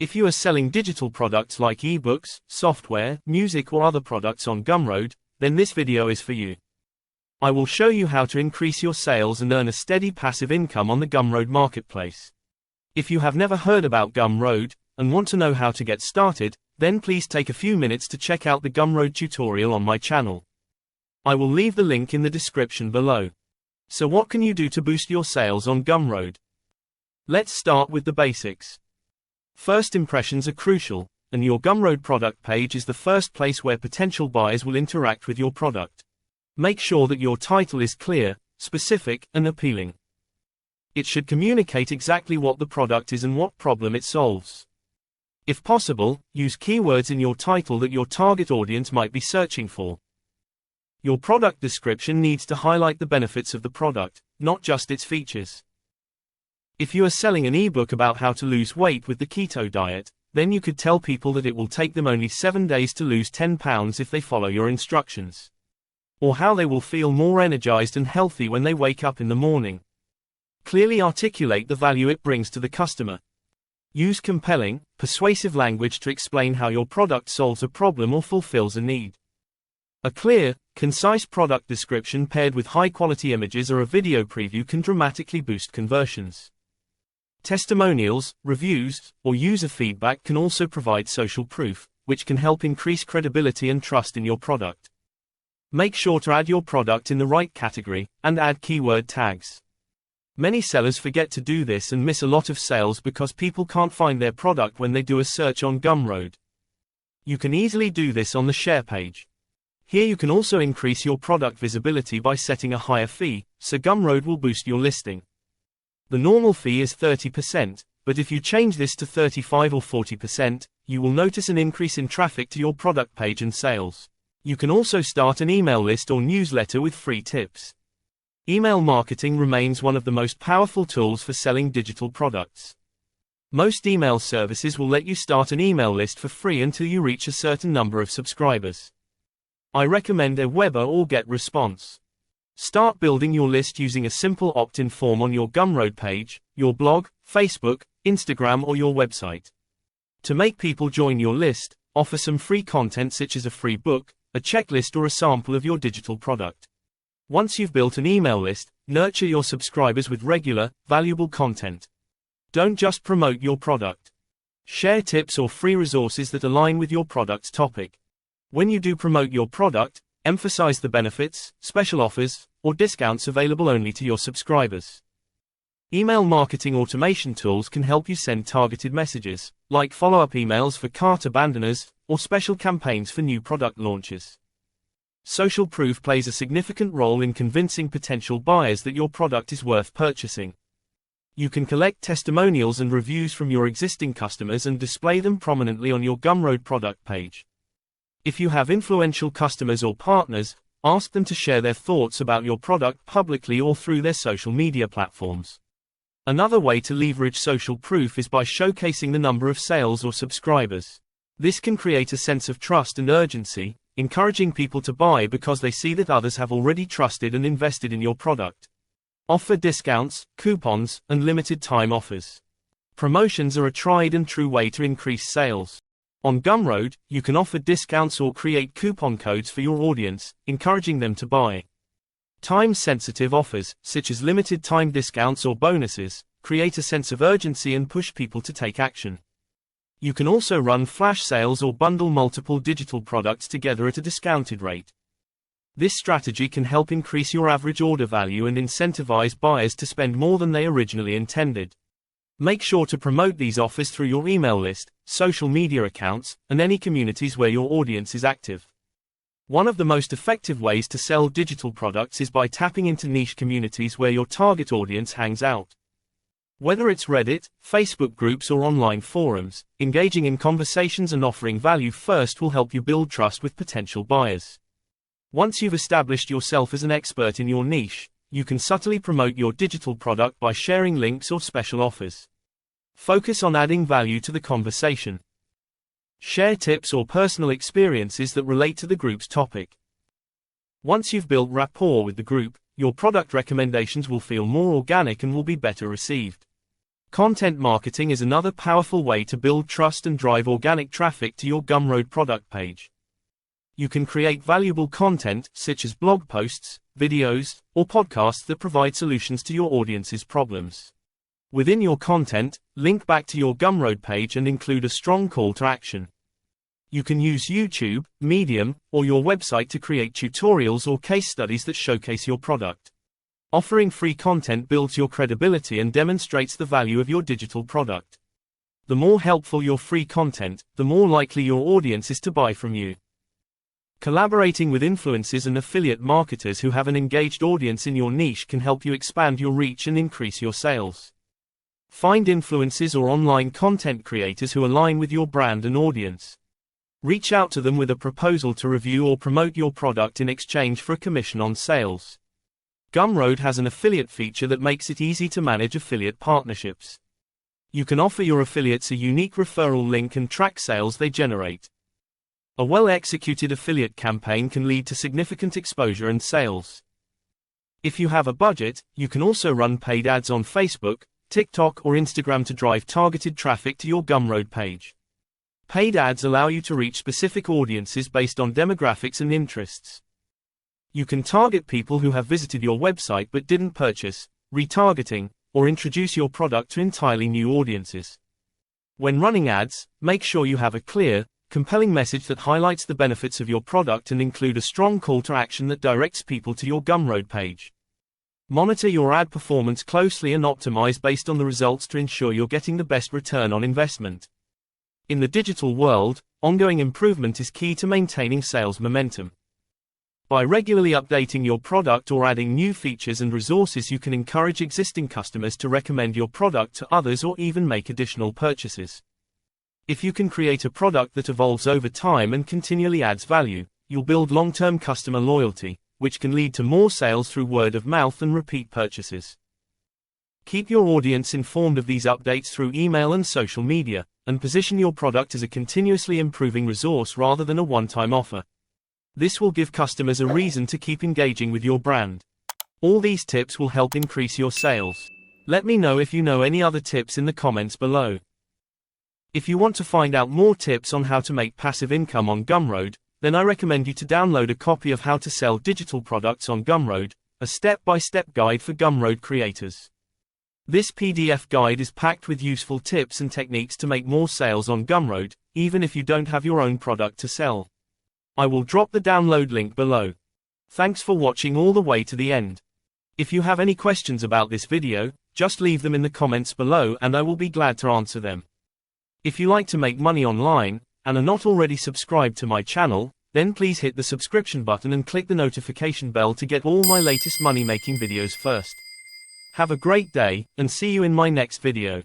If you are selling digital products like ebooks, software, music or other products on Gumroad, then this video is for you. I will show you how to increase your sales and earn a steady passive income on the Gumroad marketplace. If you have never heard about Gumroad, and want to know how to get started, then please take a few minutes to check out the Gumroad tutorial on my channel. I will leave the link in the description below. So what can you do to boost your sales on Gumroad? Let's start with the basics. First impressions are crucial, and your Gumroad product page is the first place where potential buyers will interact with your product. Make sure that your title is clear, specific, and appealing. It should communicate exactly what the product is and what problem it solves. If possible, use keywords in your title that your target audience might be searching for. Your product description needs to highlight the benefits of the product, not just its features. If you are selling an ebook about how to lose weight with the keto diet, then you could tell people that it will take them only 7 days to lose 10 pounds if they follow your instructions. Or how they will feel more energized and healthy when they wake up in the morning. Clearly articulate the value it brings to the customer. Use compelling, persuasive language to explain how your product solves a problem or fulfills a need. A clear, concise product description paired with high-quality images or a video preview can dramatically boost conversions. Testimonials, reviews, or user feedback can also provide social proof, which can help increase credibility and trust in your product. Make sure to add your product in the right category, and add keyword tags. Many sellers forget to do this and miss a lot of sales because people can't find their product when they do a search on Gumroad. You can easily do this on the share page. Here you can also increase your product visibility by setting a higher fee, so Gumroad will boost your listing. The normal fee is 30%, but if you change this to 35 or 40%, you will notice an increase in traffic to your product page and sales. You can also start an email list or newsletter with free tips. Email marketing remains one of the most powerful tools for selling digital products. Most email services will let you start an email list for free until you reach a certain number of subscribers. I recommend Aweber or GetResponse. Start building your list using a simple opt-in form on your Gumroad page, your blog, Facebook, Instagram or your website. To make people join your list, offer some free content such as a free book, a checklist or a sample of your digital product. Once you've built an email list, nurture your subscribers with regular, valuable content. Don't just promote your product. Share tips or free resources that align with your product's topic. When you do promote your product, emphasize the benefits, special offers, or discounts available only to your subscribers. Email marketing automation tools can help you send targeted messages, like follow-up emails for cart abandoners, or special campaigns for new product launches. Social proof plays a significant role in convincing potential buyers that your product is worth purchasing. You can collect testimonials and reviews from your existing customers and display them prominently on your Gumroad product page. If you have influential customers or partners, ask them to share their thoughts about your product publicly or through their social media platforms. Another way to leverage social proof is by showcasing the number of sales or subscribers. This can create a sense of trust and urgency, encouraging people to buy because they see that others have already trusted and invested in your product. Offer discounts, coupons, and limited time offers. Promotions are a tried and true way to increase sales. On Gumroad, you can offer discounts or create coupon codes for your audience, encouraging them to buy. Time-sensitive offers, such as limited time discounts or bonuses, create a sense of urgency and push people to take action. You can also run flash sales or bundle multiple digital products together at a discounted rate. This strategy can help increase your average order value and incentivize buyers to spend more than they originally intended. Make sure to promote these offers through your email list, social media accounts, and any communities where your audience is active. One of the most effective ways to sell digital products is by tapping into niche communities where your target audience hangs out. Whether it's Reddit, Facebook groups or online forums, engaging in conversations and offering value first will help you build trust with potential buyers. Once you've established yourself as an expert in your niche, you can subtly promote your digital product by sharing links or special offers. Focus on adding value to the conversation. Share tips or personal experiences that relate to the group's topic. Once you've built rapport with the group, your product recommendations will feel more organic and will be better received. Content marketing is another powerful way to build trust and drive organic traffic to your Gumroad product page. You can create valuable content, such as blog posts, videos, or podcasts that provide solutions to your audience's problems. Within your content, link back to your Gumroad page and include a strong call to action. You can use YouTube, Medium, or your website to create tutorials or case studies that showcase your product. Offering free content builds your credibility and demonstrates the value of your digital product. The more helpful your free content, the more likely your audience is to buy from you. Collaborating with influencers and affiliate marketers who have an engaged audience in your niche can help you expand your reach and increase your sales. Find influencers or online content creators who align with your brand and audience. Reach out to them with a proposal to review or promote your product in exchange for a commission on sales. Gumroad has an affiliate feature that makes it easy to manage affiliate partnerships. You can offer your affiliates a unique referral link and track sales they generate. A well-executed affiliate campaign can lead to significant exposure and sales. If you have a budget, you can also run paid ads on Facebook, TikTok, or Instagram to drive targeted traffic to your Gumroad page. Paid ads allow you to reach specific audiences based on demographics and interests. You can target people who have visited your website but didn't purchase, retargeting, or introduce your product to entirely new audiences. When running ads, make sure you have a clear, compelling message that highlights the benefits of your product and include a strong call to action that directs people to your Gumroad page. Monitor your ad performance closely and optimize based on the results to ensure you're getting the best return on investment. In the digital world, ongoing improvement is key to maintaining sales momentum. By regularly updating your product or adding new features and resources, you can encourage existing customers to recommend your product to others or even make additional purchases. If you can create a product that evolves over time and continually adds value, you'll build long-term customer loyalty, which can lead to more sales through word of mouth and repeat purchases. Keep your audience informed of these updates through email and social media, and position your product as a continuously improving resource rather than a one-time offer. This will give customers a reason to keep engaging with your brand. All these tips will help increase your sales. Let me know if you know any other tips in the comments below. If you want to find out more tips on how to make passive income on Gumroad, then I recommend you to download a copy of How to Sell Digital Products on Gumroad, a step-by-step guide for Gumroad creators. This PDF guide is packed with useful tips and techniques to make more sales on Gumroad, even if you don't have your own product to sell. I will drop the download link below. Thanks for watching all the way to the end. If you have any questions about this video, just leave them in the comments below and I will be glad to answer them. If you like to make money online, and are not already subscribed to my channel, then please hit the subscription button and click the notification bell to get all my latest money-making videos first. Have a great day, and see you in my next video.